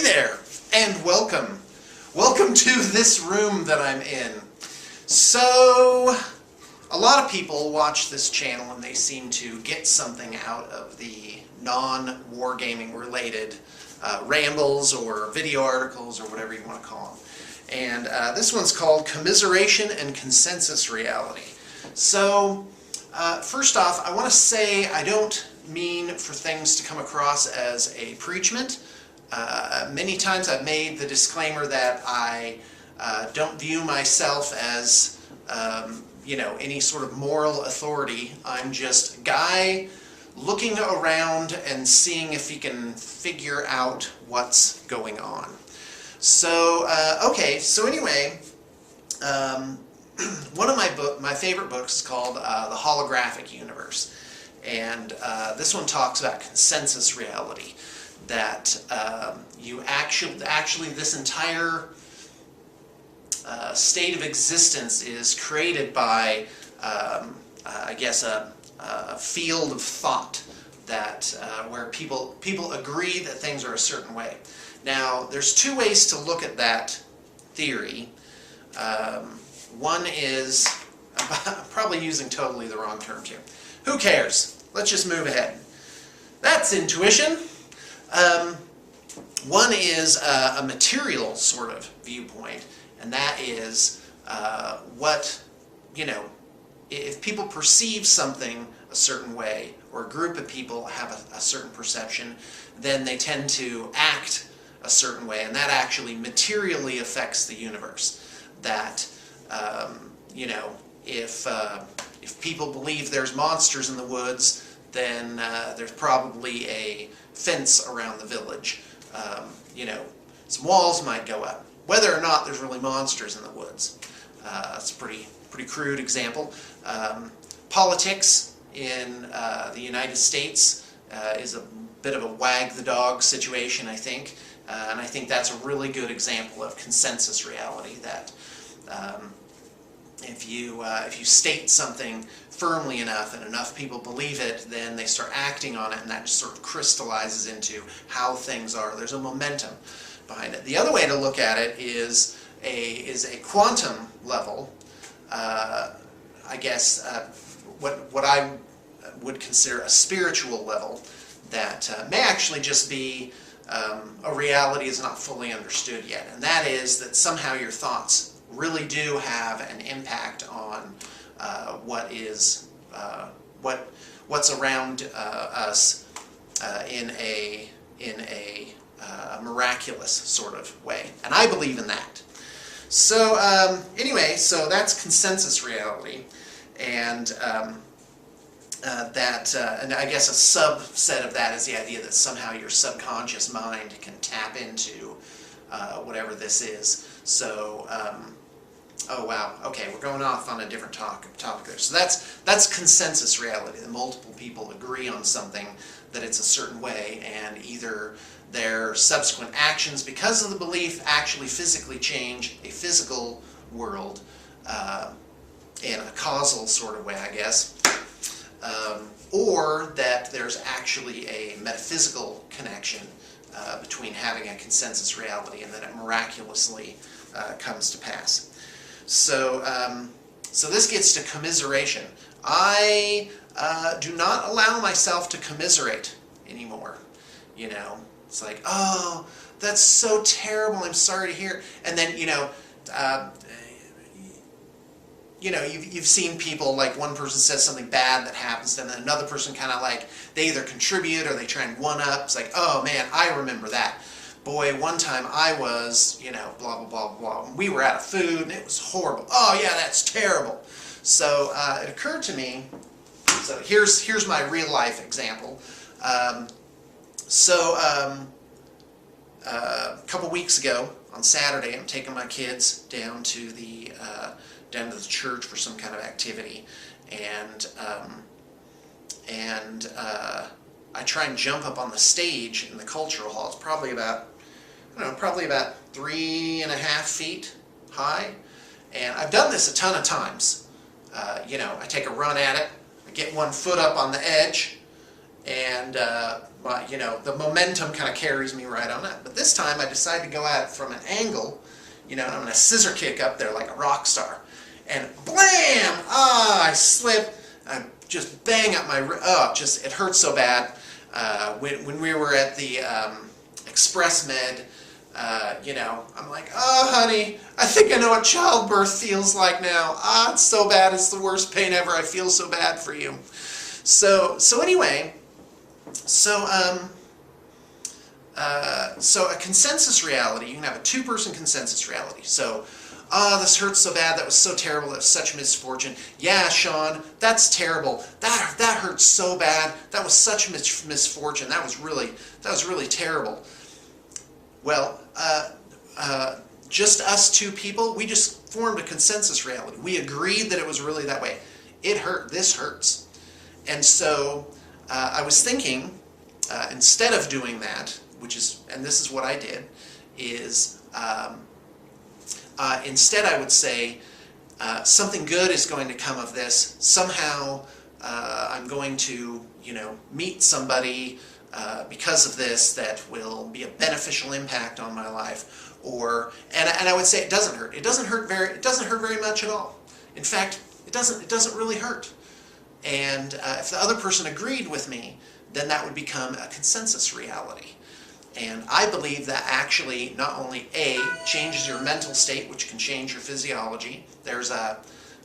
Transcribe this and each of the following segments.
there, and welcome. Welcome to this room that I'm in. So, a lot of people watch this channel and they seem to get something out of the non-wargaming related rambles or video articles or whatever you want to call them. And this one's called Commiseration and Consensus Reality. So, first off, I want to say I don't mean for things to come across as a preachment. Many times I've made the disclaimer that I don't view myself as any sort of moral authority. I'm just a guy looking around and seeing if he can figure out what's going on. So, anyway, one of my favorite books is called The Holographic Universe. And this one talks about consensus reality. That you actually this entire state of existence is created by, I guess, a field of thought that where people agree that things are a certain way. Now, there's two ways to look at that theory. One is, I'm probably using totally the wrong terms here. Who cares? Let's just move ahead. That's intuition. One is a material sort of viewpoint, and that is if people perceive something a certain way, or a group of people have a certain perception, then they tend to act a certain way, and that actually materially affects the universe. That, if people believe there's monsters in the woods, then there's probably a fence around the village. Some walls might go up. Whether or not there's really monsters in the woods. That's a pretty crude example. Politics in the United States is a bit of a wag the dog situation, I think. And I think that's a really good example of consensus reality, that if you state something firmly enough and enough people believe it, then they start acting on it, and that just sort of crystallizes into how things are. There's a momentum behind it. The other way to look at it is a quantum level. I guess what I would consider a spiritual level that may actually just be a reality is not fully understood yet, and that is that somehow your thoughts really do have an impact on what's around us in a miraculous sort of way, and I believe in that. So anyway, so that's consensus reality, and and I guess a subset of that is the idea that somehow your subconscious mind can tap into whatever this is. So, oh wow, okay, we're going off on a different topic there. So that's consensus reality, that multiple people agree on something, that it's a certain way, and either their subsequent actions because of the belief actually physically change a physical world in a causal sort of way, I guess. Or that there's actually a metaphysical connection between having a consensus reality and that it miraculously comes to pass. So, so this gets to commiseration. I do not allow myself to commiserate anymore. It's like, oh, that's so terrible, I'm sorry to hear. And then, you've seen people, like one person says something bad that happens, and then another person kind of like, they either contribute or they try and one-up. It's like, oh man, I remember that. Boy, one time I was, blah, blah, blah, blah. We were out of food and it was horrible. Oh yeah, that's terrible. So it occurred to me, so here's my real life example. A couple weeks ago, on Saturday, I'm taking my kids down to the church for some kind of activity, and I try and jump up on the stage in the cultural hall. It's probably about 3.5 feet high, and I've done this a ton of times. I take a run at it, I get one foot up on the edge, and you know, the momentum kind of carries me right on up. But this time I decided to go at it from an angle, you know, and I'm going to scissor kick up there like a rock star. And blam! Ah, I slip. I just bang up my, just, it hurts so bad. When we were at the Express Med, you know, I'm like, oh, honey, I think I know what childbirth feels like now. Ah, it's so bad. It's the worst pain ever. I feel so bad for you. So anyway, so a consensus reality, you can have a two-person consensus reality. So, this hurts so bad, that was so terrible, that was such misfortune. Yeah, Sean, that's terrible. That hurts so bad, that was such misfortune. That was really terrible. Well, just us two people, we just formed a consensus reality. We agreed that it was really that way. It hurt, this hurts. And so I was thinking, instead of doing that, and this is what I did, is instead I would say, something good is going to come of this. Somehow I'm going to, you know, meet somebody because of this that will be a beneficial impact on my life. And I would say it doesn't hurt. It doesn't hurt very much at all. In fact, it doesn't really hurt. And if the other person agreed with me, then that would become a consensus reality. And I believe that actually not only changes your mental state, which can change your physiology. There's I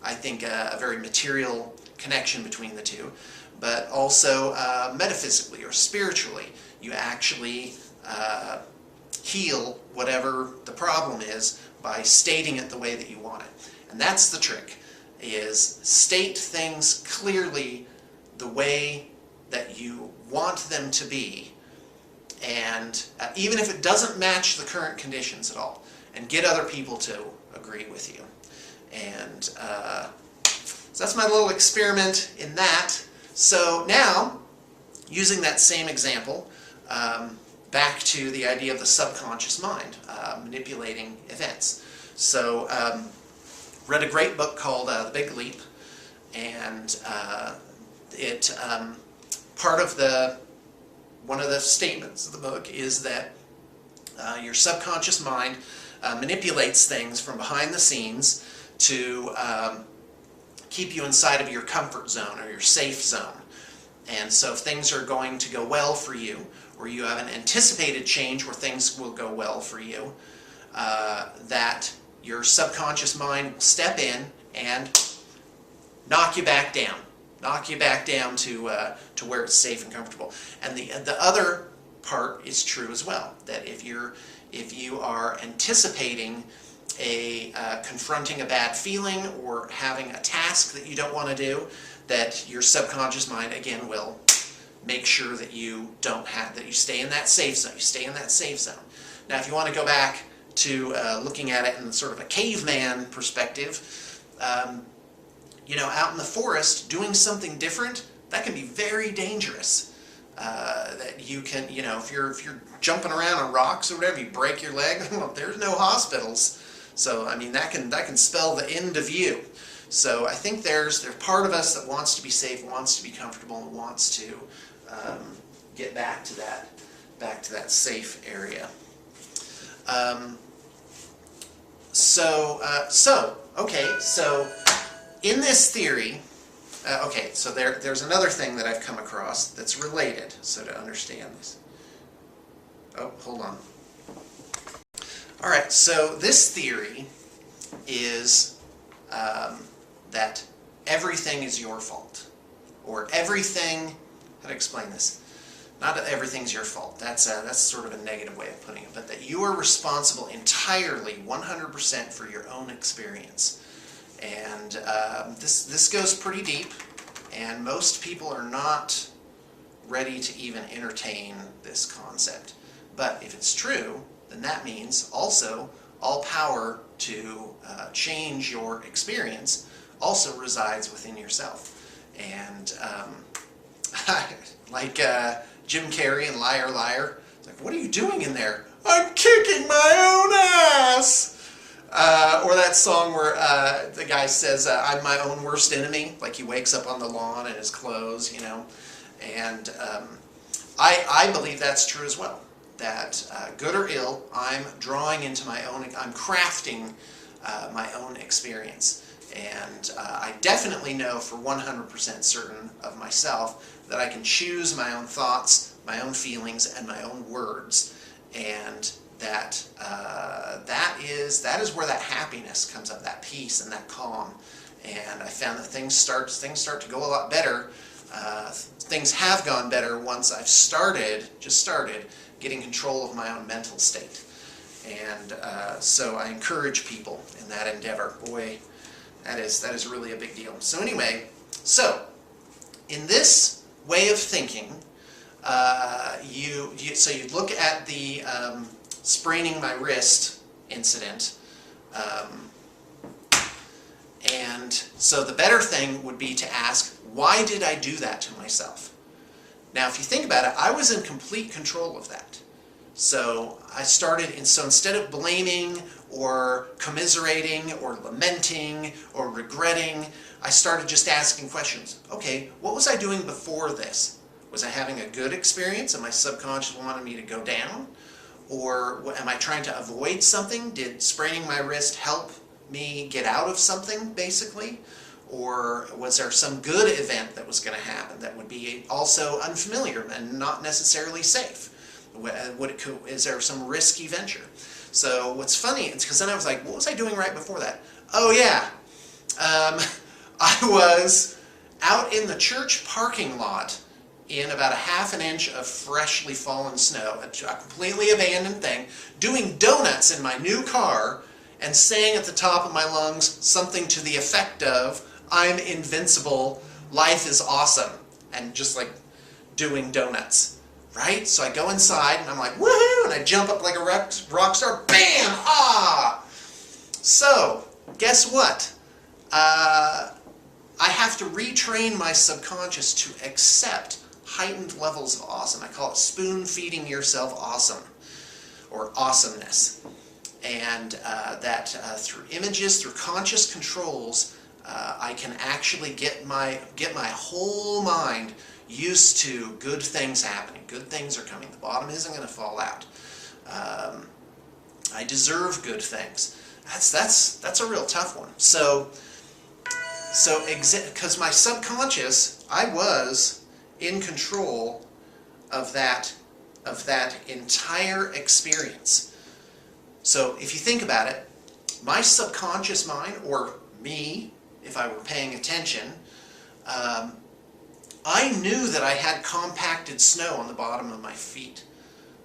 think a very material connection between the two, but also metaphysically or spiritually, you actually heal whatever the problem is by stating it the way that you want it. And that's the trick, is state things clearly the way that you want them to be, and even if it doesn't match the current conditions at all, and get other people to agree with you. And so that's my little experiment in that. So now, using that same example, back to the idea of the subconscious mind, manipulating events. So read a great book called The Big Leap, and one of the statements of the book is that your subconscious mind manipulates things from behind the scenes to keep you inside of your comfort zone or your safe zone. And so if things are going to go well for you, or you have an anticipated change where things will go well for you, that your subconscious mind will step in and knock you back down. Knock you back down to where it's safe and comfortable. And the other part is true as well, that if you are anticipating confronting a bad feeling or having a task that you don't want to do, that your subconscious mind again will make sure that you that you stay in that safe zone. You stay in that safe zone. Now, if you want to go back to looking at it in sort of a caveman perspective, you know, out in the forest, doing something different, that can be very dangerous. That you can, you know, if you're jumping around on rocks or whatever, you break your leg, well, there's no hospitals. So, I mean, that can spell the end of you. So I think there's part of us that wants to be safe, wants to be comfortable, and wants to get back to that safe area. Okay, so in this theory, okay, so there's another thing that I've come across that's related, so to understand this. Oh, hold on. All right, so this theory is that everything is your fault, or everything, how to explain this? Not that everything's your fault, that's sort of a negative way of putting it, but that you are responsible entirely, 100% for your own experience. And this goes pretty deep, and most people are not ready to even entertain this concept. But if it's true, then that means also all power to change your experience also resides within yourself. And like Jim Carrey in Liar Liar, it's like, what are you doing in there? I'm kicking my own ass! Or that song where the guy says, I'm my own worst enemy, like he wakes up on the lawn in his clothes, you know. And I believe that's true as well. That good or ill, I'm drawing into my own, I'm crafting my own experience. And I definitely know for 100% certain of myself that I can choose my own thoughts, my own feelings, and my own words. And that that is where that happiness comes up, that peace and that calm. And I found that things start to go a lot better. Things have gone better once I've just started getting control of my own mental state. And so I encourage people in that endeavor. Boy, that is really a big deal. So anyway, so in this way of thinking, so you look at the spraining my wrist incident, and so the better thing would be to ask, why did I do that to myself? Now, if you think about it, I was in complete control of that. So I started, so instead of blaming or commiserating or lamenting or regretting, I started just asking questions. Okay, what was I doing before this? Was I having a good experience and my subconscious wanted me to go down? Or am I trying to avoid something? Did spraining my wrist help me get out of something, basically? Or was there some good event that was going to happen that would be also unfamiliar and not necessarily safe? Is there some risky venture? So what's funny is because then I was like, what was I doing right before that? Oh yeah, I was out in the church parking lot in about a half an inch of freshly fallen snow, a completely abandoned thing, doing donuts in my new car and saying at the top of my lungs something to the effect of, I'm invincible, life is awesome, and just like doing donuts, right? So I go inside and I'm like, woohoo, and I jump up like a rock star, bam, ah! So, guess what? I have to retrain my subconscious to accept heightened levels of awesome. I call it spoon-feeding yourself awesome, or awesomeness. And that through images, through conscious controls, I can actually get my whole mind used to good things happening. Good things are coming. The bottom isn't going to fall out. I deserve good things. That's a real tough one. So because my subconscious, I was in control of that entire experience. So if you think about it, my subconscious mind, or me, if I were paying attention, I knew that I had compacted snow on the bottom of my feet,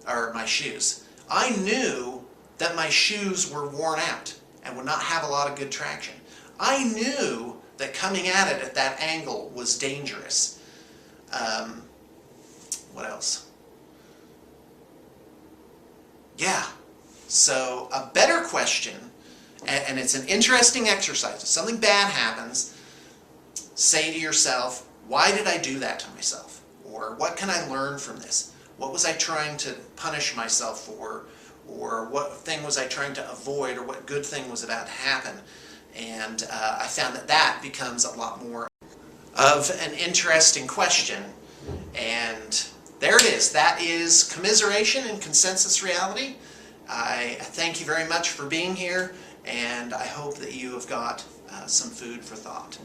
or my shoes. I knew that my shoes were worn out and would not have a lot of good traction. I knew that coming at it at that angle was dangerous. What else? Yeah. So a better question, and it's an interesting exercise. If something bad happens, say to yourself, why did I do that to myself? Or what can I learn from this? What was I trying to punish myself for? Or what thing was I trying to avoid? Or what good thing was about to happen? And I found that that becomes a lot more of an interesting question. And there it is. That is Commiseration and Consensus Reality. I thank you very much for being here, and I hope that you have got some food for thought.